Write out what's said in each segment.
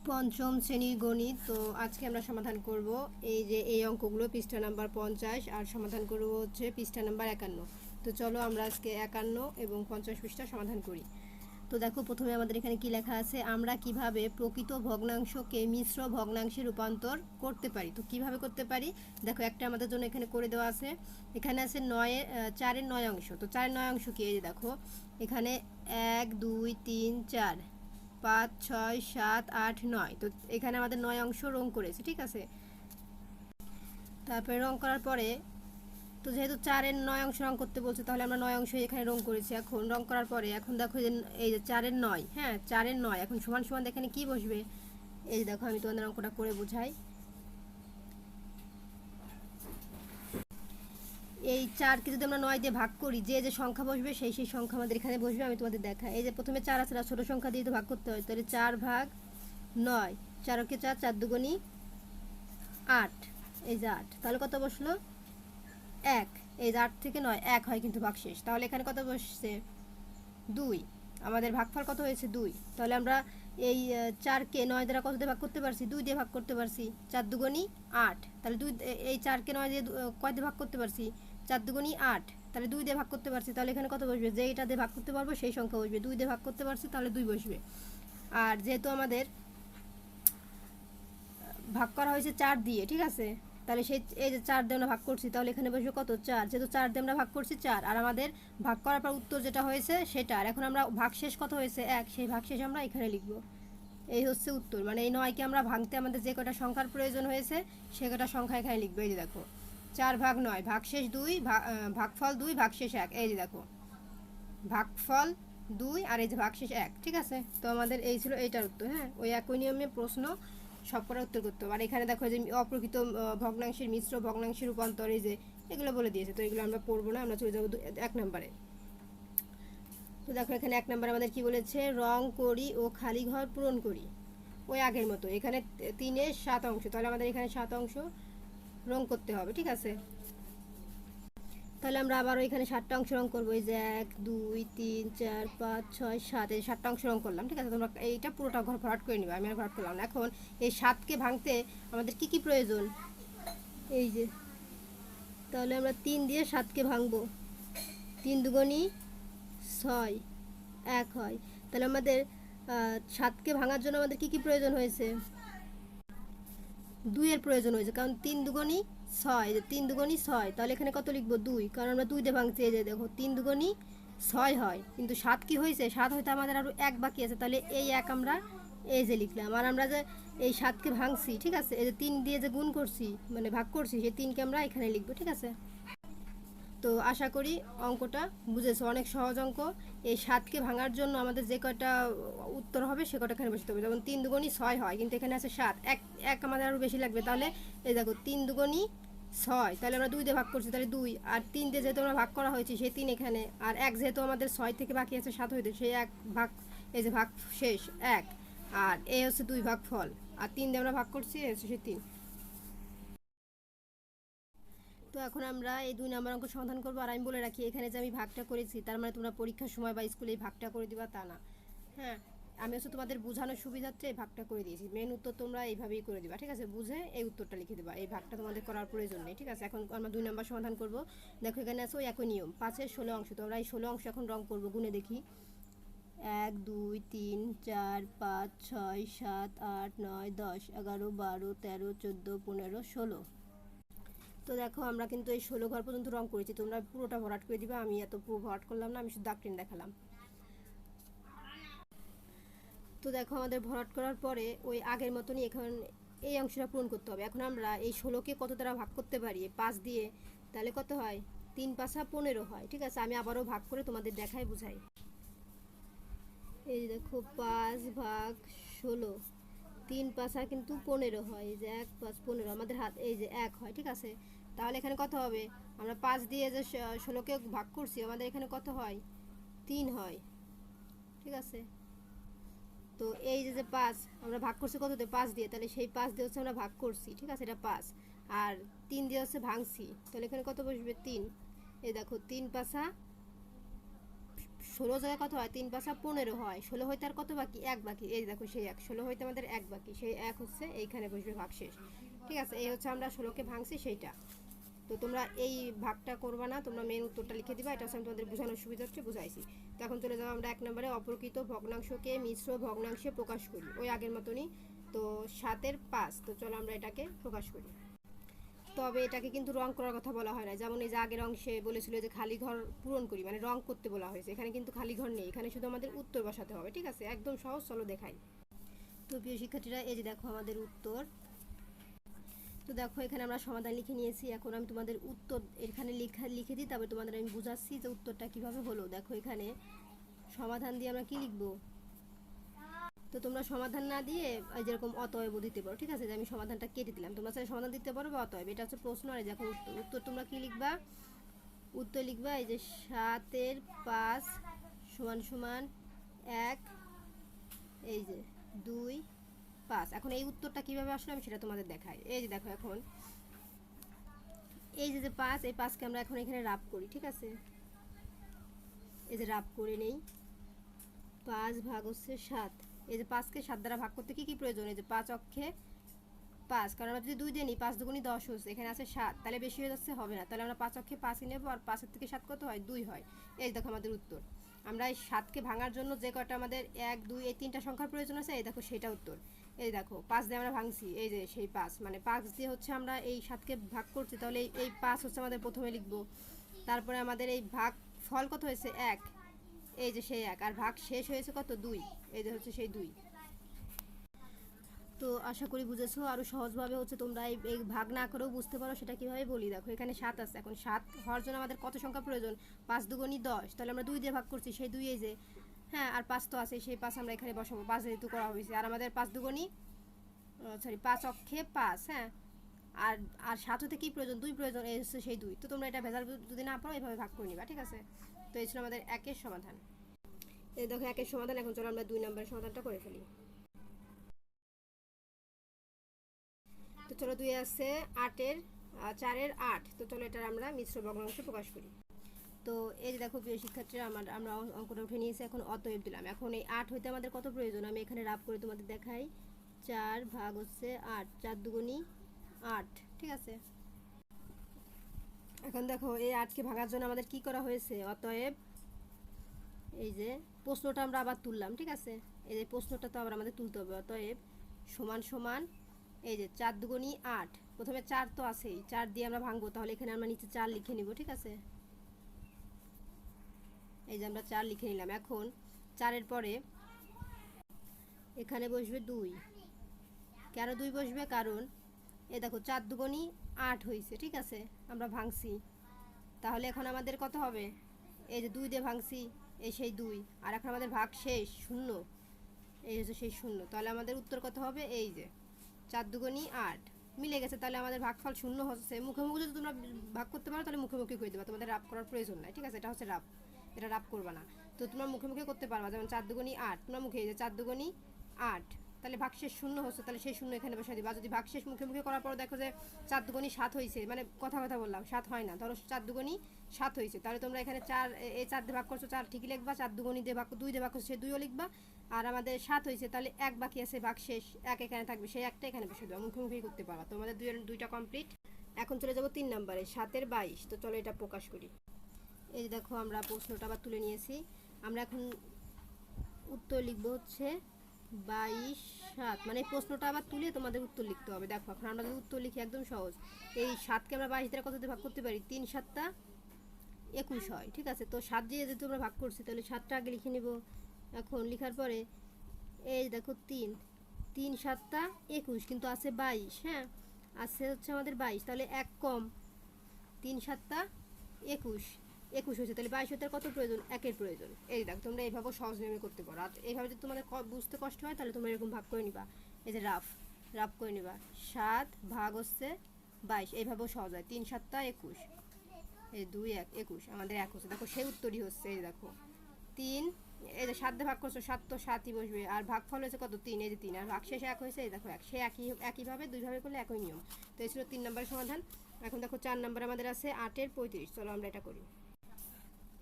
পঞ্চম শ্রেণীর গণিত। তো আজকে আমরা সমাধান করব এই যে এই অঙ্কগুলো পৃষ্ঠা নাম্বার 50 আর সমাধান করব হচ্ছে পৃষ্ঠা নাম্বার 51। তো চলো আমরা আজকে 51 এবং 50 পৃষ্ঠা সমাধান করি। তো দেখো প্রথমে আমাদের এখানে কি লেখা আছে, আমরা কিভাবে প্রকৃত ভগ্নাংশকে মিশ্র ভগ্নাংশে রূপান্তর করতে পারি। তো কিভাবে করতে পারি দেখো, একটা আমাদের জন্য এখানে করে দেওয়া আছে। এখানে আছে 4-এর 9 অংশ। তো 4-এর 9 অংশ কি, এই যে দেখো এখানে 1 2 3 4 5 6 7 8 9। তো এখানে আমাদের 9 অংশ রং করেছে, ঠিক আছে। তারপরে রং করার পরে তো যেহেতু 4-এর 9 অংশ রং করতে বলছে, তাহলে আমরা 9 অংশ এখানে রং করেছি। এখন রং করার পরে এখন দেখো এই যে 4-এর 9, হ্যাঁ 4-এর 9 এখন সমান সমান এখানে কি বসবে, এই যে দেখো আমি তোমাদের অঙ্কটা করে বোঝাই। এই 4কে যদি আমরা 9 দিয়ে ভাগ করি, যে যে সংখ্যা বসবে সেই সেই সংখ্যা আমাদের এখানে বসবে। আমি তোমাদের দেখাই, এই যে প্রথমে 4 আছে, ছোট সংখ্যা দিয়ে তো ভাগ করতে হয়, তাহলে 4 ভাগ 9, 4কে 4, 4 দুগুণী 8, এই যে 8, তাহলে কত বসলো 1। এই যে 8 থেকে 9 1 হয় কিন্তু ভাগশেষ, তাহলে এখানে কত বসছে 2। আমাদের ভাগফল কত হয়েছে 2। তাহলে আমরা এই 4কে 9 দ্বারা কত দিয়ে ভাগ করতে পারছি, 2 দিয়ে ভাগ করতে পারছি, 4 দুগুণী 8। তাহলে 2, এই 4কে 9 দিয়ে কয় দিয়ে ভাগ করতে পারছি, 4 দুগুণী 8, তাহলে 2 দিয়ে ভাগ করতে পারছি। তাহলে এখানে কত বসবে, যে এটা দিয়ে ভাগ করতে পারবো সেই সংখ্যা বসবে। 2 দিয়ে ভাগ করতে পারছি তাহলে 2 বসবে। আর যেহেতু আমাদের ভাগ করা হয়েছে 4 দিয়ে, ঠিক আছে, তাহলে সেই এই যে 4 দিয়ে আমরা ভাগ করছি, তাহলে এখানে বসবে কত 4। যেহেতু 4 দিয়ে আমরা ভাগ করছি 4, আর আমাদের ভাগ করার পর উত্তর যেটা হয়েছে সেটা, আর এখন আমরা ভাগশেষ কত হয়েছে 1, সেই ভাগশেষ আমরা এখানে লিখব। এই হচ্ছে উত্তর, মানে এই 9কে আমরা ভাঙতে আমাদের যে কটা সংখ্যার প্রয়োজন হয়েছে সে কটা সংখ্যা এখানে লিখবো। এই যে দেখো 4 ভাগ 9, ভাগশেষ 2, ভাগফল 2, ভাগশেষ 1। এই যে দেখো ভাগফল 2 আর এই যে ভাগশেষ 1, ঠিক আছে। তো আমাদের এই ছিল এইটার উত্তর। হ্যাঁ, ওই একই নিয়মে প্রশ্ন সবকটা উত্তর করতে হবে। আর এখানে দেখো যে অপ্রকৃত ভগ্নাংশের মিশ্র ভগ্নাংশের রূপান্তর, এই যে এগুলো বলে দিয়েছে। তো এগুলো আমরা পড়বো না, আমরা চলে যাবো 1 নম্বরে। তো দেখো এখানে 1 নম্বরে আমাদের কি বলেছে, রং করি ও খালি ঘর পূরণ করি। ওই আগের মতো এখানে 3-এর 7 অংশ, তাহলে আমাদের এখানে 7 অংশ রং করতে হবে, ঠিক আছে। তাহলে আমরা আবার এখানে 7টা অংশ রং করবো। এই যে 1 2 3 4 5 6 7, এই 7টা অংশ রং করলাম, ঠিক আছে। তোমরা এইটা পুরোটা ঘর ভরাট করে নিবে, আমি আর ভরাট করলাম না। এখন এই 7কে ভাঙতে আমাদের কি কি প্রয়োজন, এই যে তাহলে আমরা 3 দিয়ে 7কে ভাঙবো। 3 দুগুণী 6, 1 হয়। তাহলে আমাদের 7কে ভাঙার জন্য আমাদের কি কি প্রয়োজন হয়েছে, 2 এর প্রয়োজন হয়েছে, কারণ 3 দুগুণী 6, 3 দুগুণী 6, তাহলে এখানে কত লিখবো 2, কারণ আমরা 2 দিয়ে ভাঙছি। এই যে দেখো 3 দুগুণী 6 হয়, কিন্তু 7 কি হয়েছে, 7 হয়তো আমাদের আরও 1 বাকি আছে, তাহলে এই 1 আমরা এই যে লিখলাম। আর আমরা যে এই 7কে ভাঙছি, ঠিক আছে, এই যে 3 দিয়ে যে গুণ করছি মানে ভাগ করছি, সেই 3কে আমরা এখানে লিখবো, ঠিক আছে। তো আশা করি অঙ্কটা বুঝেছো, অনেক সহজ অঙ্ক। এই 7কে ভাঙার জন্য আমাদের যে কয়টা উত্তর হবে সে কটা এখানে বসতে হবে। যেমন 3 দুগুণী 6 হয়, কিন্তু এখানে আছে 7, এক এক আমাদের আরও বেশি লাগবে। তাহলে এই দেখো 3 দুগুণী 6, তাহলে আমরা 2 দিয়ে ভাগ করছি, তাহলে 2, আর 3 দিয়ে যেহেতু আমরা ভাগ করা হয়েছে সেই 3 এখানে, আর 1 যেহেতু আমাদের 6 থেকে বাকি আছে 7 হইতে, সেই 1 ভাগ, এই যে ভাগ শেষ 1, আর এ হচ্ছে 2 ভাগ ফল, আর 3 দিয়ে আমরা ভাগ করছি, এ হচ্ছে সেই 3। তো এখন আমরা এই 2 নম্বর অঙ্ক সমাধান করবো। আর আমি বলে রাখি, এখানে যে আমি ভাগটা করেছি তার মানে তোমরা পরীক্ষার সময় বা স্কুলে এই ভাগটা করে দিবা তা না। হ্যাঁ, আমি হচ্ছে তোমাদের বোঝানোর সুবিধার্থে এই ভাগটা করে দিয়েছি। মেন উত্তর তোমরা এইভাবেই করে দিবা, ঠিক আছে, বুঝে এই উত্তরটা লিখে দিবা, এই ভাগটা তোমাদের করার প্রয়োজন নেই, ঠিক আছে। এখন আমরা 2 নম্বর সমাধান করব। দেখো এখানে আছে ওই একই নিয়ম, 5-এর 16 অংশ। তো আমরা এই 16 অংশ এখন রং করবো, গুনে দেখি। 1 2 3 4 5 6 7 8 9 10 11 12 13 14 15 16। তো দেখো আমরা কিন্তু এই 16 ঘর পর্যন্ত রং করেছি, তোমরা পুরোটা ভরাট করে দিবা। আমি এত পুরো ভরাট করলাম না, আমি শুধু দাগ টেনে দেখালাম। তো দেখো আমাদের ভরাট করার পরে ওই আগের মতনই এখন এই অংশটা পূরণ করতে হবে। এখন আমরা এই 16কে কত দ্বারা ভাগ করতে পারি, 5 দিয়ে, তাহলে কত হয়, 3 5 15 হয়, ঠিক আছে। আমি আবারও ভাগ করে তোমাদের দেখাই বুঝাই। এই দেখো 5 ভাগ 16, 3 5 কিন্তু 15 হয়, এই যে 1 5 15 আমাদের হাত, এই যে 1 হয়, ঠিক আছে। তাহলে এখানে কত হবে, আমরা 5 দিয়ে যে 16কে ভাগ করছি, আমাদের এখানে কত হয়, 3 হয়, ঠিক আছে। তো এই যে যে 5 আমরা ভাগ করছি কত দিয়ে, 5 দিয়ে, তাহলে সেই 5 দিয়ে হচ্ছে আমরা ভাগ করছি, ঠিক আছে, এটা 5, আর 3 দিয়ে হচ্ছে ভাঙছি, তাহলে এখানে কত বসবে 3। এই দেখো 3 5 16 জায়গায় কত হয়, 3 5 15 হয়। 16 হইতে আর কত বাকি, 1 বাকি। এই দেখো সেই 1, 16 হইতে আমাদের 1 বাকি, সেই 1 হচ্ছে এইখানে বসবে ভাগশেষ। ঠিক আছে, এই হচ্ছে আমরা 16কে ভাঙছি সেইটা। তো তোমরা এই ভাগটা করবা না, তোমরা মেন উত্তরটা লিখে দিবা। এটা হচ্ছে আমি তোমাদের বোঝানোর সুবিধার্থে বুঝাইছি। তো এখন চলে যাবো আমরা 1 নম্বরে, অপ্রকৃত ভগ্নাংশকে মিশ্র ভগ্নাংশে প্রকাশ করি, ওই আগের মতনই। তো 7 এর 5, তো চলো আমরা এটাকে প্রকাশ করি। তবে এটাকে কিন্তু রং করার কথা বলা হয় না, যেমন এই যে আগের অংশে বলেছিল যে খালি ঘর পূরণ করি, মানে রং করতে বলা হয়েছে। এখানে কিন্তু খালি ঘর নেই, এখানে শুধু আমাদের উত্তর বসাতে হবে। ঠিক আছে, একদম সহজ, চলো দেখাই। তো প্রিয় শিক্ষার্থীরা, এই যে দেখো আমাদের উত্তর। তো দেখো এখানে আমরা সমাধান লিখে নিয়েছি। এখন আমি তোমাদের উত্তর এখানে লিখে দিই, তারপরে তোমাদের আমি বুঝাচ্ছি যে উত্তরটা কিভাবে হলো। দেখো এখানে সমাধান দিয়ে আমরা কি লিখবো, তো তোমরা সমাধান না দিয়ে যেরকম অতএব দিতে পারো। ঠিক আছে, যে আমি সমাধানটা কেটে দিলাম, তোমরা চাইলে সমাধান দিতে পারো বা অতএব, এটা হচ্ছে প্রশ্ন। আর দেখো উত্তর তোমরা কি লিখবা, উত্তর লিখবা এই যে 7 এর 5 সমান সমান 1, এই যে 2 5। এখন এই উত্তরটা কিভাবে আসলে আমি সেটা তোমাদের দেখাই। এই যে দেখো এখন এই যে 5, এই 5কে আমরা এখন এখানে রাব করি। ঠিক আছে, এই যে রাব করে নেই। 5 ভাগ হচ্ছে 7, এই যে 5কে 7 দ্বারা ভাগ করতে কি কি প্রয়োজন, এই যে 5 অক্ষে 5, কারণ আমরা যদি 2 দিয়ে নিই 5 দুগুণী 10 হচ্ছে, এখানে আছে 7, তাহলে বেশি হয়ে যাচ্ছে, হবে না। তাহলে আমরা 5 অক্ষে 5ই নেব, আর 5 থেকে 7 কত হয়, 2 হয়। এই দেখো আমাদের উত্তর। আমরা এই 7কে ভাঙার জন্য যে কয়টা আমাদের 1 2 এই 3টা সংখ্যার প্রয়োজন আছে, এই দেখো সেটা উত্তর। এই দেখো 5 দিয়ে আমরা ভাঙছি, এই যে সেই 5, মানে 5 দিয়ে হচ্ছে আমরা এই 7কে ভাগ করছি, তাহলে এই 5 হচ্ছে আমাদের প্রথমে লিখবো। তারপরে আমাদের এই ভাগ ফল কত হয়েছে, 1, এই যে সেই 1, আর ভাগ শেষ হয়েছে কত, 2, এই যে হচ্ছে সেই 2। তো আশা করি বুঝেছো। আরও সহজভাবে হচ্ছে তোমরা এই ভাগ না করেও বুঝতে পারো, সেটা কীভাবে বলি। দেখো এখানে 7 আছে, এখন 7 হওয়ার জন্য আমাদের কত সংখ্যা প্রয়োজন, 5 দুগুণী 10, তাহলে আমরা 2 দিয়ে ভাগ করছি, সেই 2 এই যে, হ্যাঁ, আর 5 তো আছে, সেই 5 আমরা এখানে বসাবো, 5 যেহেতু করা হয়েছে। আর আমাদের 5 দুগুণী 5 অক্ষে 5, হ্যাঁ, আর আর 7 হতে কী প্রয়োজন, 2 প্রয়োজন, এই হচ্ছে সেই 2। তো তোমরা এটা ভেজাল যদি না পারো এইভাবে ভাগ করে নিবা। ঠিক আছে, তো এই ছিল আমাদের 1-এর সমাধান। এই দেখো 1-এর সমাধান। এখন চলো আমরা 2 নম্বরের সমাধানটা করে ফেলি। তো চলো 2 আছে 8-এর 4-এর 8, তো চলো এটার আমরা মিশ্র ভগ্নাংশে প্রকাশ করি। তো এই যে দেখো প্রিয় শিক্ষার্থীরা, আমরা অঙ্কটা উঠে নিয়েছি। এখন অতএব দিলাম। এখন এই 8 হইতে আমাদের কত প্রয়োজন, আমি এখানে রাব করে তোমাদের দেখাই। 4 ভাগ হচ্ছে 8, 4 দুগুণী 8। ঠিক আছে, এখন দেখো এই 8কে ভাগার জন্য আমাদের কি করা হয়েছে, অতএব এই যে প্রশ্নটা আমরা আবার তুললাম। ঠিক আছে, এই যে প্রশ্নটা তো আবার আমাদের তুলতে হবে। অতএব সমান সমান এই যে 4 দুগুণী 8, প্রথমে 4 তো আছেই, 4 দিয়ে আমরা ভাঙবো, তাহলে এখানে আমরা নিচে 4 লিখে নিব। ঠিক আছে, এই যে আমরা 4 লিখে নিলাম। এখন 4-এর পরে এখানে বসবে 2। কেন 2 বসবে, কারণ এই দেখো 4 দুগুণী 8 হয়েছে। ঠিক আছে, আমরা ভাঙছি, তাহলে এখন আমাদের কত হবে, এই যে 2 দিয়ে ভাঙছি, এই সেই 2, আর এখন আমাদের ভাগ শেষ 0, এই হচ্ছে সেই 0। তাহলে আমাদের উত্তর কত হবে, এই যে 4 দুগুণী 8 মিলে গেছে, তাহলে আমাদের ভাগফল 0 হচ্ছে। মুখোমুখি যদি তোমরা ভাগ করতে পারো তাহলে মুখোমুখি করে দেবা, তোমাদের রাব করার প্রয়োজন নাই। ঠিক আছে, এটা হচ্ছে রাব, এটা রাব করবা না। তো তোমরা মুখোমুখি করতে পারবা, যেমন 4 দুগুণী 8, তোমরা মুখে এই যে 4 দুগুণী 8, তাহলে ভাগশেষ 0 হচ্ছে, তাহলে সেই 0 এখানে বসাই দিবা। যদি ভাগশেষ মুখে করার পর দেখো যে 4 দুগুণী 7 হয়েছে, মানে কথা বললাম 7 হয় না, ধরো 4 দুগুণী 7 হয়েছে, তাহলে তোমরা এখানে 4, এই 4 দিয়ে ভাগ করছো 4 ঠিকই লিখবা, 4 দুগুণী দিয়ে ভাগ 2 দিয়ে ভাগ করছো সেই 2ও লিখবা। আর আমাদের 7 হয়েছে, তাহলে 1 বাকি আছে, ভাগশেষ 1 এখানে থাকবে, সেই 1টা এখানে বসে দেওয়া, মুখোমুখি করতে পারবা। তোমাদের 2টা কমপ্লিট। এখন চলে যাব 3 নম্বরে, 7-এর 22, তো চলো এটা প্রকাশ করি। এই যে দেখো আমরা প্রশ্নটা আবার তুলে নিয়েছি। আমরা এখন উত্তর লিখবো হচ্ছে 22 7, মানে এই প্রশ্নটা আবার তুলে তোমাদের উত্তর লিখতে হবে। দেখো এখন আমরা যদি উত্তর লিখি, একদম সহজ। এই 7কে আমরা 22 দ্বারা কত দিয়ে ভাগ করতে পারি, 3 7 21 হয়। ঠিক আছে, তো 7 দিয়ে যদি আমরা ভাগ করছি, তাহলে 7টা আগে লিখে নিব। এখন লেখার পরে এই দেখো 3 7 21, কিন্তু আছে 22, হ্যাঁ, আছে হচ্ছে আমাদের 22, তাহলে 1 কম, 3 7 21 হয়েছে, তাহলে 22 হতে কত প্রয়োজন, 1-এর প্রয়োজন। এই দেখো তোমরা এইভাবেও সহজ নিয়মে করতে পারো। আর এইভাবে যদি তোমাদের বুঝতে কষ্ট হয়, তাহলে তোমরা এরকম ভাগ করে নিবা, এই যে রাফ করে নিবা। 7 ভাগ হচ্ছে 22, এইভাবেও সহজ হয়। 3 7 21, এই 2 1 21, আমাদের 1 হচ্ছে। দেখো সেই উত্তরই হচ্ছে, এই দেখো 3, এই যে 7 দিয়ে ভাগ করছো, 7 তো 7ই বসবে, আর ভাগফল হয়েছে কত, 3, এই যে 3, আর ভাগ শেষে 1 হয়েছে, এই দেখো 1, সেই একইভাবে দুইভাবে করলে একই নিয়ম। তো এই ছিল 3 নম্বরের সমাধান। এখন দেখো 4 নম্বর আমাদের আছে 8-এর 35, চলো আমরা এটা করি।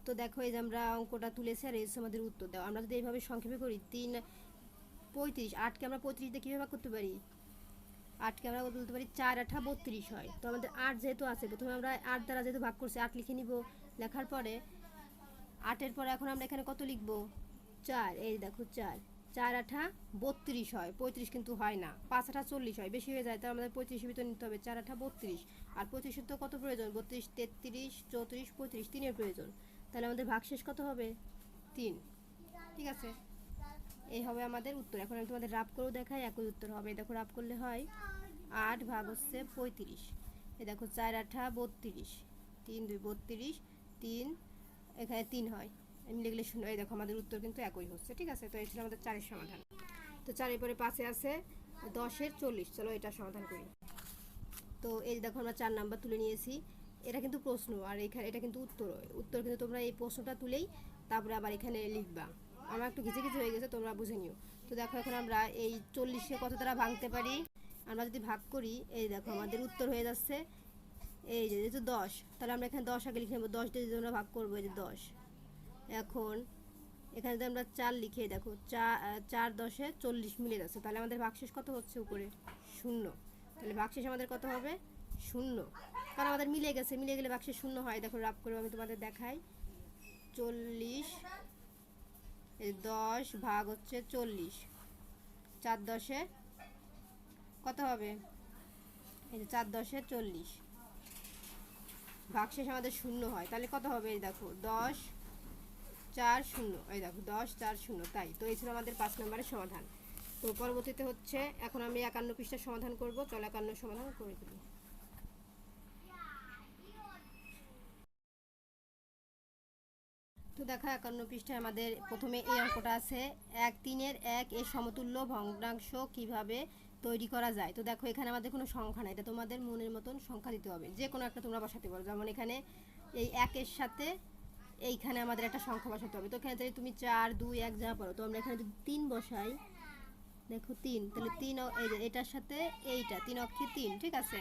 তো দেখো এই যে আমরা অঙ্কটা তুলেছি আর এই হচ্ছে আমাদের উত্তর। দাও আমরা যদি এইভাবে সংক্ষেপে করি 3 35, 8কে আমরা 35 দিয়ে কীভাবে ভাগ করতে পারি? 8কে আমরা বলতে পারি 4 8 32 হয়। তো আমাদের 8 যেহেতু আছে, প্রথমে আমরা 8 দ্বারা যেহেতু ভাগ করছি 8 লিখে নিব। লেখার পরে 8-এর পরে এখন আমরা এখানে কত লিখব? 4। এই দেখো 4 4 8 32 হয়, 35 কিন্তু হয় না। 5 8 40 হয়, বেশি হয়ে যায়, তাই আমাদের 35 ভিতরে নিতে হবে। 4 8 32 আর 25 তো কত প্রয়োজন? 32 33 34 35, 3-এর প্রয়োজন। তাহলে আমাদের ভাগশেষ কত হবে? 3। ঠিক আছে, এই হবে আমাদের উত্তর। এখন আমি তোমাদের রাফ করেও দেখাই, একই উত্তর হবে। দেখো রাফ করলে হয় 8 ভাগ হচ্ছে 35। এই দেখো 4 8 32, 3 2 32, 3 এখানে 3 হয়, আমি লিখলে শূন্য। এই দেখো আমাদের উত্তর কিন্তু একই হচ্ছে। ঠিক আছে, তো এই ছিল আমাদের 4-এর সমাধান। তো 4-এর পরে 5-এ আছে 10-এর 40। চলো এটা সমাধান করি। তো এই দেখো আমরা 4 নাম্বার তুলে নিয়েছি। এটা কিন্তু প্রশ্ন, আর এখানে এটা কিন্তু উত্তর। উত্তর কিন্তু তোমরা এই প্রশ্নটা তুলেই তারপরে আবার এখানে লিখবা। আমার একটু ঘিচে ঘিচে হয়ে গেছে, তোমরা বুঝে নিও। তো দেখো এখন আমরা এই 40-কে কত দ্বারা ভাঙতে পারি? আমরা যদি ভাগ করি, এই দেখো আমাদের উত্তর হয়ে যাচ্ছে এই যে যেহেতু 10, তাহলে আমরা এখানে 10 আগে লিখে নেবো। 10 দিয়ে যদি আমরা ভাগ করবো, এই যে 10। এখন এখানে যদি আমরা 4 লিখে, দেখো 4 10-এ 40 মিলে যাচ্ছে, তাহলে আমাদের ভাগশেষ কত হচ্ছে? উপরে 0। তাহলে ভাগশেষ আমাদের কত হবে? 0, কারণ আমাদের মিলে গেছে। মিলে গেলে ভাগশেষ 0 হয়। দেখো রাফ করে আমি তোমাদের দেখাই। 40 10 ভাগ হচ্ছে 40, 4 10-এ কত হবে? এই যে 4 10-এ 40, ভাগশেষ আমাদের 0 হয়। তাহলে কত হবে? এই দেখো 10 4 0, এই দেখো 10 4 0। তাই তো এই ছিল আমাদের 5 নম্বরের সমাধান। তো পরবর্তীতে হচ্ছে এখন আমি 51 পৃষ্ঠার সমাধান করব। চলো 51 সমাধান করে দিই। তো দেখো 51 পৃষ্ঠায় আমাদের প্রথমে এই অঙ্কটা আছে, 1 3-এর 1 এর সমতুল্য ভগ্নাংশ কিভাবে তৈরি করা যায়। তো দেখো এখানে আমাদের কোনো সংখ্যা নাই, এটা তোমাদের মনের মতন সংখ্যা দিতে হবে। যে কোনো একটা তোমরা বসাতে পারো, যেমন এখানে এই 1-এর সাথে এইখানে আমাদের একটা সংখ্যা বসাতে হবে। তো এখানে যদি তুমি 4 2 1 যা পারো, তো আমরা এখানে যদি 3 বসাই, দেখো 3, তাহলে 3 এই যে এটার সাথে এইটা 3 অক্ষে 3। ঠিক আছে,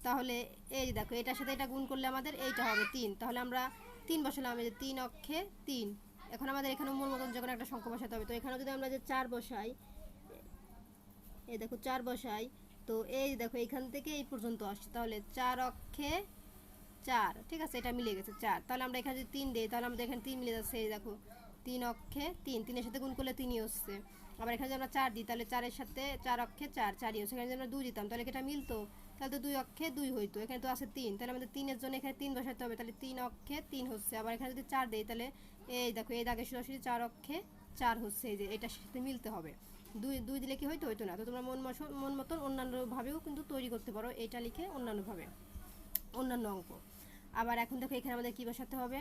তাহলে এই দেখো এটার সাথে এটা গুণ করলে আমাদের এইটা হবে 3। তাহলে আমরা 3 বসালাম, এই যে 3 অক্ষে 3। এখন আমাদের এখানে মূল মতন যে কোনো একটা সংখ্যা বসাতে হবে। তো এখানে যদি আমরা যে 4 বসাই, এই দেখো 4 বসাই, তো এই দেখো এইখান থেকে এই পর্যন্ত আসছে, তাহলে 4 অক্ষে 4। ঠিক আছে, এটা মিলে গেছে 4। তাহলে আমরা এখানে যদি 3 দিই, তাহলে আমাদের এখানে 3 মিলে যাচ্ছে। এই দেখো 3 অক্ষে 3, 3-এর সাথে গুণ করলে 3ই হচ্ছে। আবার এখানে যদি আমরা 4 দিই, তাহলে 4-এর সাথে 4 অক্ষে 4, 4ই হচ্ছে। এখানে যদি আমরা 2 দিতাম, তাহলে এটা মিলতো, তাহলে তো 2 অক্ষে 2 হইতো। এখানে তো আছে 3, তাহলে আমাদের 3-এর জন্য এখানে 3 বসাতে হবে, তাহলে 3 অক্ষে 3 হচ্ছে। আবার এখানে যদি 4 দিই, তাহলে এই দেখো এই দাগে সরাসরি 4 অক্ষে 4 হচ্ছে। এই যে এটার সাথে মিলতে হবে। 2 দিলে কি হইতো? হইতো না। তো তোমরা মন মতন অন্যান্যভাবেও কিন্তু তৈরি করতে পারো, এটা লিখে অন্যান্যভাবে অন্যান্য অঙ্ক। আবার এখন দেখো এখানে আমাদের কি বসাতে হবে।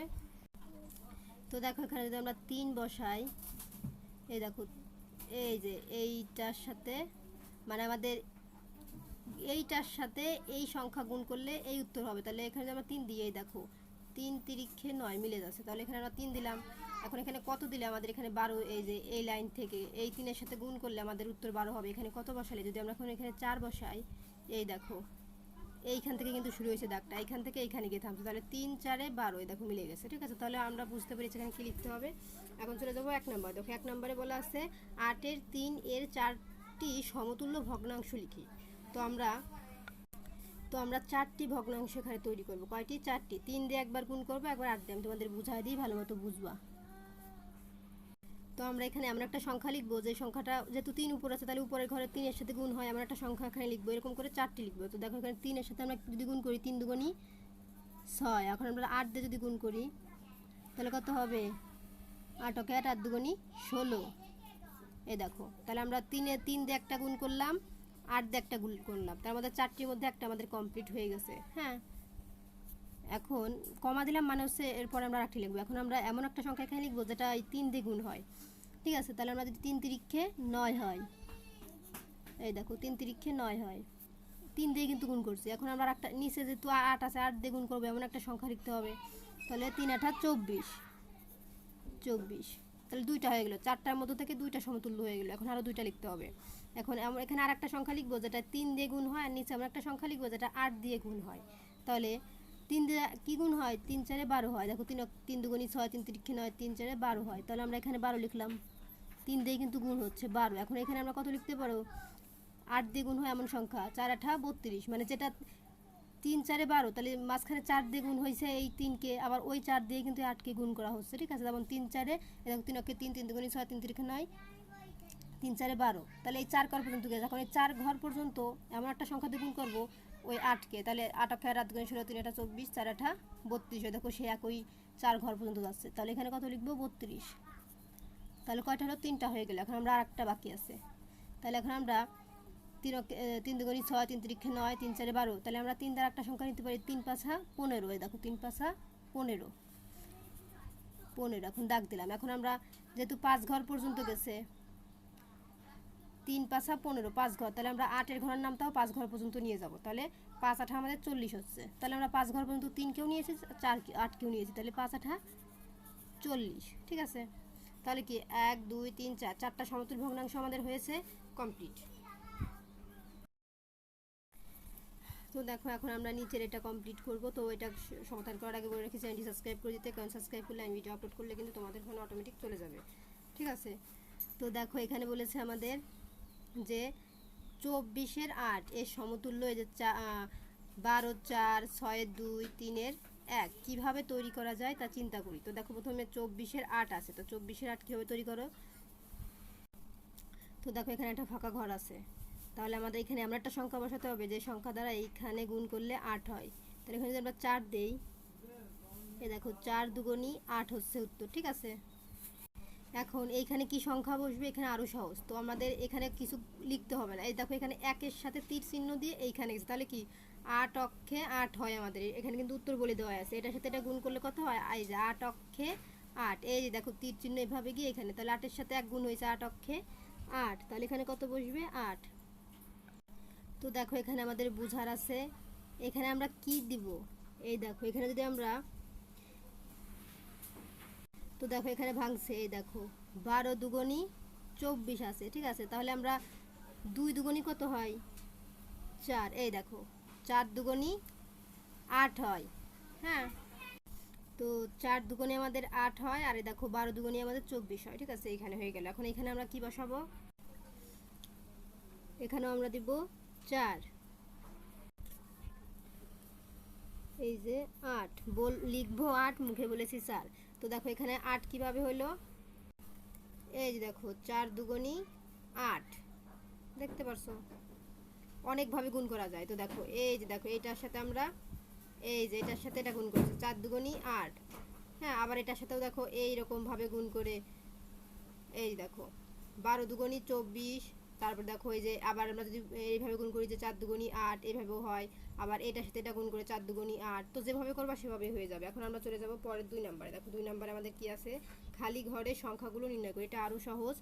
তো দেখো এখানে যদি আমরা 3 বসাই, এই দেখো এই যে এইটার সাথে মানে আমাদের এইটার সাথে এই সংখ্যা গুণ করলে এই উত্তর হবে। তাহলে এখানে যদি আমরা 3 দিই, এই দেখো 3 তিরিক্ষে 9 মিলে যাচ্ছে। তাহলে এখানে আমরা 3 দিলাম। এখন এখানে কত দিলে আমাদের এখানে 12, এই যে এই লাইন থেকে এই 3-এর সাথে গুণ করলে আমাদের উত্তর 12 হবে। এখানে কত বসালে, যদি আমরা এখন এখানে 4 বসাই, এই দেখো এইখান থেকে কিন্তু শুরু হয়েছে দাগটা, এইখান থেকে এইখানে গিয়ে থামছে, তাহলে 3 4 12, দেখো মিলে গেছে। ঠিক আছে, তাহলে আমরা বুঝতে পেরেছি এখানে কি লিখতে হবে। এখন চলে যাবো 1 নম্বর। দেখো 1 নম্বরে বলা আছে 8-এর 3 এর 4টি সমতুল্য ভগ্নাংশ লিখি। তো আমরা 4টি ভগ্নাংশ এখানে তৈরি করব। কয়টি? 4টি। 3 দিয়ে একবার গুণ করবো, একবার 8 দিয়ে। আমি তোমাদের বুঝাই দিই, ভালো মতো বুঝবা। তো আমরা এখানে এমন একটা সংখ্যা লিখবো, যে সংখ্যাটা যেহেতু 3 উপর আছে, তাহলে উপরের ঘরে 3-এর সাথে গুণ হয়, এমন একটা সংখ্যা এখানে লিখবো। এরকম করে 4টি লিখবো। তো দেখো এখানে 3-এর সাথে আমরা যদি গুণ করি, 3 দুগুণী 6। এখন আমরা 8 দিয়ে যদি গুণ করি, তাহলে কত হবে? 8 ওকে 8, 8 দুগুণী 16। এই দেখো, তাহলে আমরা 3 দিয়ে একটা গুণ করলাম, 8 দিয়ে একটা গুণ করলাম, তার মধ্যে 4টির মধ্যে একটা আমাদের কমপ্লিট হয়ে গেছে। হ্যাঁ, এখন কমা দিলাম মানে হচ্ছে এরপর আমরা 8টি লিখবো। এখন আমরা এমন একটা সংখ্যা এখানে লিখবো যেটা এই 3 দিয়ে গুণ হয়। ঠিক আছে, তাহলে আমরা যদি 3 তিরিক্ষে 9 হয়, এই দেখো 3 তিরিক্ষে 9 হয়, 3 দিয়ে কিন্তু গুণ করছি। এখন আমরা একটা নিচে যেহেতু 8 আছে, 8 দিয়ে গুণ করবো, এমন একটা সংখ্যা লিখতে হবে। তাহলে 3 8 24, 24। তাহলে 2টা হয়ে গেল, 4টার মধ্যে থেকে 2টা সমতুল্য হয়ে গেল। এখন আরও 2টা লিখতে হবে। এখন আমরা এখানে আর একটা সংখ্যা লিখবো যেটা 3 দিয়ে গুণ হয়, আর নিচে আমরা একটা সংখ্যা লিখবো যেটা 8 দিয়ে গুণ হয়। তাহলে তিন দিয়ে কী গুণ হয়, 3 4 12 হয়। দেখো 3 দুগুণী 6, 3 তিরিক্ষে 9, 3 4 12 হয়। তাহলে আমরা এখানে 12 লিখলাম, 3 দিয়ে কিন্তু গুণ হচ্ছে 12। এখন এখানে আমরা কত লিখতে পারো, 8 দিয়ে গুণ হয় এমন সংখ্যা, 4 8 32, মানে যেটা 3 4 12, তাহলে মাঝখানে 4 দিয়ে গুণ হয়েছে এই 3কে, আবার ওই 4 দিয়ে কিন্তু 8কে গুণ করা হচ্ছে, ঠিক আছে। যেমন 3 4 দেখো 3 অক্ষে 3, 3 দুগুণী 6, 3 তিরিক্ষে 9, 3 4 12, তাহলে এই 4 ঘর পর্যন্ত গেছে। এখন এই 4 ঘর পর্যন্ত এমন একটা সংখ্যা দিয়ে গুণ করবো ওই 8কে, তাহলে 8 অক্ষে 8 দুগুণী 16, 3 8 24, 4 8 32, দেখো সে একই 4 ঘর পর্যন্ত যাচ্ছে। তাহলে এখানে কত লিখবো, 32। তাহলে কয়টা হলো, 3টা হয়ে গেল। এখন আমরা আরেকটা বাকি আছে। তাহলে এখন আমরা 3 দুগুণী 6, 3 তিরিক্ষে 9, 3 4 12, তাহলে আমরা 3 দ্বারা একটা সংখ্যা নিতে পারি, 3 5 15। এই দেখো 3 5 15, 15। এখন দাগ দিলাম। এখন আমরা যেহেতু 5 ঘর পর্যন্ত গেছে, 3 5 15, 5 ঘর, তাহলে আমরা 8-এর ঘরের নামটাও 5 ঘর পর্যন্ত নিয়ে যাব। তাহলে 5 8 আমাদের 40 হচ্ছে। তাহলে আমরা 5 ঘর পর্যন্ত 3কেও নিয়েছি, 4 8কেও নিয়েছি, তাহলে 5 8 40, ঠিক আছে। তাহলে কি 1 2 3 4, 4টা সমতুল ভগ্নাংশ আমাদের হয়েছে কমপ্লিট। তো দেখো এখন আমরা নিচের এটা কমপ্লিট করব। তো এটা সমাধান করার আগে বলে রাখি, চ্যানেলটি সাবস্ক্রাইব করে দিতে, কারণ সাবস্ক্রাইব করলে আমি ভিডিও আপলোড করলে কিন্তু তোমাদের ফোনে অটোমেটিক চলে যাবে, ঠিক আছে। তো দেখো এখানে বলেছে আমাদের যে 24-এর 8 এর সমতুল্য এই যে 12 4 6 2 3 1 কিভাবে তৈরি করা যায় তা চিন্তা করি। তো দেখো প্রথমে 24-এর 8 আছে, তো 24-এর 8 কীভাবে তৈরি করো। তো দেখো এখানে একটা ফাঁকা ঘর আছে, তাহলে আমাদের এখানে আমরা একটা সংখ্যা বসাতে হবে যে সংখ্যা দ্বারা এইখানে গুণ করলে 8 হয়। তাহলে এখানে যদি আমরা 4 দেই, এই দেখো 4 দুগুণী 8 হচ্ছে উত্তর, ঠিক আছে। এখন এইখানে কি সংখ্যা বসবে, এখানে আরও সহজ। তো আমাদের এখানে কিছু লিখতে হবে না, এই দেখো এখানে 1-এর সাথে তীর চিহ্ন দিয়ে এইখানে গেছে, তাহলে কি 8 অক্ষে 8 হয় আমাদের। এখানে কিন্তু উত্তর বলে দেওয়া আছে, এটার সাথে এটা গুণ করলে কত হয়, এই যে 8 অক্ষে 8, এই যে দেখো তীর চিহ্ন এভাবে গিয়ে এখানে, তাহলে 8-এর সাথে 1 গুণ হয়েছে, 8 অক্ষে 8, তাহলে এখানে কত বসবে, 8। তো দেখো এখানে আমাদের বুঝার আছে, এখানে আমরা কি দিব, এই দেখো এখানে যদি আমরা, তো দেখো এখানে ভাঙছে, এই দেখো 12 দুগুণী 24 আছে, ঠিক আছে। তাহলে আমরা 2 দুগুণী কত হয়, 4, এই দেখো 4 দুগুণী 8 হয়, হ্যাঁ। তো 4 দুগুণী আমাদের 8 হয়, আর এই দেখো 12 দুগুণী আমাদের 24 হয়, ঠিক আছে। এখানে হয়ে গেল। এখন এখানে আমরা কি বসাবো, এখানেও আমরা দিব 4, এই যে 8 লিখবো 8, মুখে বলেছি 4। তো দেখো এখানে 8 কিভাবে হলো, এই যে দেখো 4 দুগুণী 8, দেখতে পারছো অনেকভাবে গুণ করা যায়। তো দেখো এই যে দেখো এটার সাথে আমরা, এই যে এটার সাথে এটা গুণ করছি, 4 দুগুণী 8, হ্যাঁ। আবার এটার সাথেও দেখো এইরকমভাবে গুণ করে, এই দেখো 12 দুগুণী 24, তারপর দেখো এই যে আবার আমরা যদি এইভাবে গুণ করি যে 4 দুগুণী 8, এইভাবেও হয়। আবার এটার সাথে এটা গুণ করে 4 দুগুণী 8, তো যেভাবে করবা সেভাবেই হয়ে যাবে। এখন আমরা চলে যাব পরের 2 নম্বরে। দেখো 2 নম্বরে আমাদের কি আছে, খালি ঘরের সংখ্যাগুলো নির্ণয় করি, এটা আরও সহজ।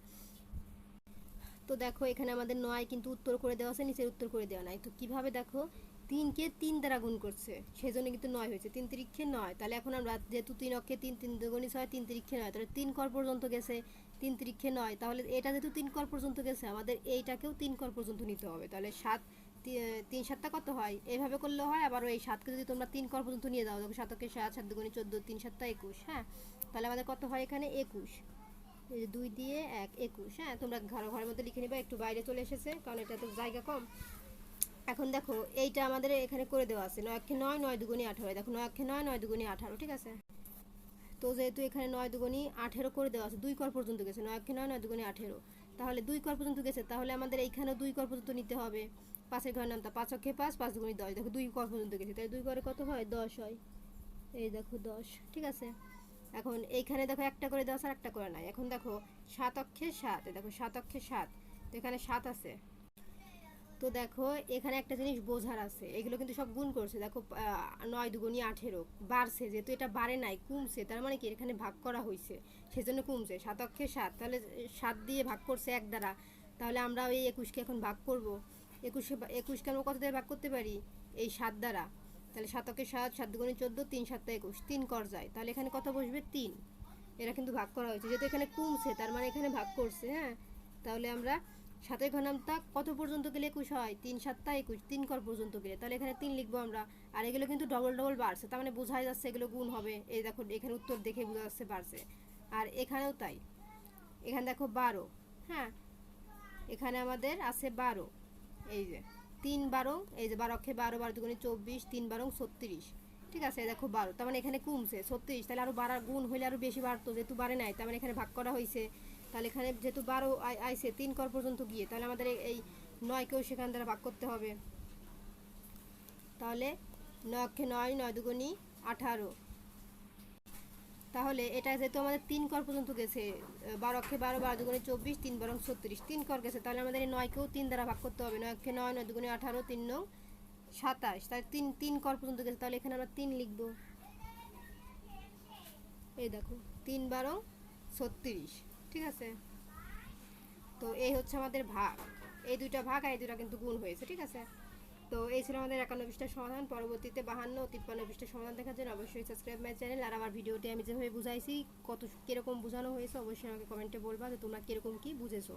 তো দেখো এখানে আমাদের 9 কিন্তু উত্তর করে দেওয়া আছে, নিচের উত্তর করে দেওয়া নাই। তো কিভাবে, দেখো 3কে 3 দ্বারা গুণ করছে, সেজন্য কিন্তু 9 হয়েছে, 3 তিরিক্ষে 9। তাহলে এখন আমরা যেহেতু 3 অক্ষে 3, 3 দুগুণী 6, 3 তিরিক্ষে 9, তাহলে 3 কর পর্যন্ত গেছে, 3 তিরিক্ষে 9, তাহলে এটা যেহেতু 3 কর পর্যন্ত গেছে, আমাদের এইটাকেও 3 কর পর্যন্ত নিতে হবে। তাহলে 7 3 7টা কত হয়, এইভাবে করলে হয়। আবারও এই 7কে যদি তোমরা 3 কর পর্যন্ত নিয়ে যাও, দেখো 7 অক্ষে 7, 7 দুগুণী 14, 3 7টা 21, হ্যাঁ। তাহলে আমাদের কত হয় এখানে 21, এই যে 2 দিয়ে 1 21, হ্যাঁ। তোমরা ঘরের মধ্যে লিখে নিবা, একটু বাইরে চলে এসেছে কারণ এটা তো জায়গা কম। এখন দেখো এইটা আমাদের এখানে করে দেওয়া আছে, 9 অক্ষে 9, 9 দুগুণী 18, দেখো 9 অক্ষে 9, 9 দুগুণী 18, ঠিক আছে। তো যেহেতু এখানে 9 দুগুণী 18 করে দেওয়া আছে, 2 কর পর্যন্ত গেছে, 9 অক্ষে 9, 9 দুগুণী 18, তাহলে 2 কর পর্যন্ত গেছে, তাহলে আমাদের এইখানেও 2 কর পর্যন্ত নিতে হবে। 5-এর ঘরের নামটা 5 অক্ষে 5, 5 দুগুণী 10, দেখো 2 কর পর্যন্ত গেছে, তাই 2 করে কত হয়, 10 হয়, এই দেখো 10, ঠিক আছে। এখন এইখানে দেখো একটা করে দেওয়া আছে, আর একটা করে নাই। এখন দেখো 7 অক্ষে 7, দেখো 7 অক্ষে 7, তো এখানে 7 আছে। তো দেখো এখানে একটা জিনিস বোঝার আছে, এগুলো কিন্তু সব গুণ করছে। দেখো 9 দুগুণী 18 বাড়ছে, যেহেতু এটা বাড়ে নাই, কমছে, তার মানে কি এখানে ভাগ করা হয়েছে, সেজন্য কমছে। 7 অক্ষে 7, তাহলে 7 দিয়ে ভাগ করছে 1 দ্বারা, তাহলে আমরা ওই 21কে এখন ভাগ করব। 21কে আমরা কত দিয়ে ভাগ করতে পারি, এই 7 দ্বারা। তাহলে 7 অক্ষে 7, 7 দুগুণী 14, 3 7টা 21, 3 কর যায়, তাহলে এখানে কত বসবে, 3। এরা কিন্তু ভাগ করা হয়েছে, যেহেতু এখানে কমছে, তার মানে এখানে ভাগ করছে, হ্যাঁ। তাহলে আমরা 7 ঘর নামতা কত পর্যন্ত গেলে 21 হয়? 3 7 21, 3 ঘর পর্যন্ত গেলে, তাহলে এখানে 3 লিখবো আমরা। আর এগুলো কিন্তু ডবল ডবল বাড়ছে, তার মানে বোঝাই যাচ্ছে এগুলো গুণ হবে। এই দেখো এখানে উত্তর দেখে বোঝা যাচ্ছে বাড়ছে। আর এখানেও তাই, এখানে দেখো 12, হ্যাঁ এখানে আমাদের আছে 12, এই যে 3 12, এই যে 12 12 12 দুগুণে 24, 3 12 36, ঠিক আছে দেখো 12, তার মানে এখানে কমছে 36, তাহলে আরও বাড়ার গুণ হইলে আরও বেশি বাড়তো, যেহেতু বাড়ে নাই তার মানে এখানে ভাগ করা হয়েছে। তাহলে এখানে যেহেতু 12 আইছে 3 ঘর পর্যন্ত গিয়ে, তাহলে আমাদের এই 9কেও সেখান দ্বারা ভাগ করতে হবে। তাহলে 9 9, 9 দুগুণি 18, তাহলে এটা যেহেতু আমাদের 3 কর পর্যন্ত গেছে, 12 12 12 দুগুণে 24, 3 12 36, 3 কর গেছে, তাহলে আমাদের এই 9কেও 3 দ্বারা ভাগ করতে হবে। 9 9, 9 দুগুণে 18, 3 9 27, তাহলে 3 কর পর্যন্ত গেছে, তাহলে এখানে আমরা 3 লিখব। এই দেখো 3 12 36, ঠিক আছে। তো এই হচ্ছে আমাদের ভাগ, এই দুইটা ভাগ আর এই দুইটা কিন্তু গুণ হয়েছে, ঠিক আছে। তো এই ছিল আমাদের 51 পৃষ্ঠার সমাধান। পরবর্তীতে 52 ও 53 পৃষ্ঠার সমাধান দেখার জন্য অবশ্যই সাবস্ক্রাইব মাই চ্যানেল। আর আমার ভিডিওটি আমি যেভাবে বুঝাইছি কত কীরকম বোঝানো হয়েছে অবশ্যই আমাকে কমেন্টে বলবা যে তোমরা কীরকম কী বুঝেছো।